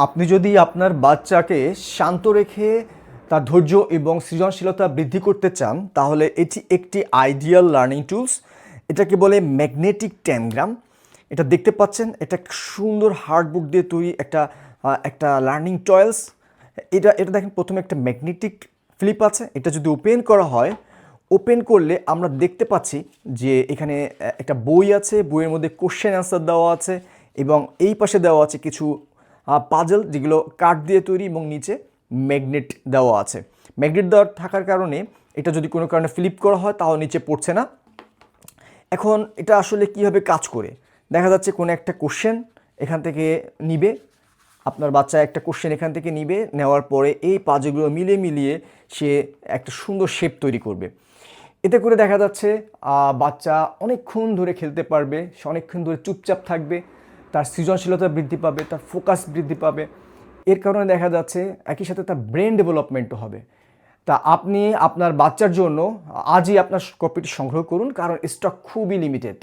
আপনি যদি আপনার বাচ্চাকে শান্ত রেখে তার ধৈর্য এবং সৃজনশীলতা বৃদ্ধি করতে চান তাহলে এটি একটি আইডিয়াল লার্নিং টুলস। এটাকে বলে ম্যাগনেটিক ট্যানগ্রাম। এটা দেখতে পাচ্ছেন, এটা সুন্দর হার্ডবোর্ড দিয়ে তৈরি একটা একটা লার্নিং টয়েলস। এটা এটা দেখেন, প্রথমে একটা ম্যাগনেটিক ফ্লিপ আছে। এটা যদি ওপেন করা হয়, ওপেন করলে আমরা দেখতে পাচ্ছি যে এখানে একটা বই আছে, বইয়ের মধ্যে কোশ্চেন অ্যান্সার দেওয়া আছে এবং এই পাশে দেওয়া আছে কিছু পাজল যেগুলো কাঠ দিয়ে তৈরি এবং নিচে ম্যাগনেট দেওয়া আছে। ম্যাগনেট দেওয়া থাকার কারণে এটা যদি কোনো কারণে ফ্লিপ করা হয় তাও নিচে পড়ছে না। এখন এটা আসলে কীভাবে কাজ করে, দেখা যাচ্ছে কোনো একটা কোশ্চেন এখান থেকে নিবে, আপনার বাচ্চা একটা কোশ্চেন এখান থেকে নিবে, নেওয়ার পরে এই পাজলগুলো মিলিয়ে মিলিয়ে সে একটা সুন্দর শেপ তৈরি করবে। এতে করে দেখা যাচ্ছে বাচ্চা অনেকক্ষণ ধরে খেলতে পারবে, সে অনেকক্ষণ ধরে চুপচাপ থাকবে, তার সৃজনশীলতা বৃদ্ধি পাবে, তার ফোকাস বৃদ্ধি পাবে। এর কারণে দেখা যাচ্ছে একই সাথে তার ব্রেন ডেভেলপমেন্টও হবে। তা আপনি আপনার বাচ্চার জন্য আজই আপনার কপিটি সংগ্রহ করুন, কারণ স্টক খুবই লিমিটেড।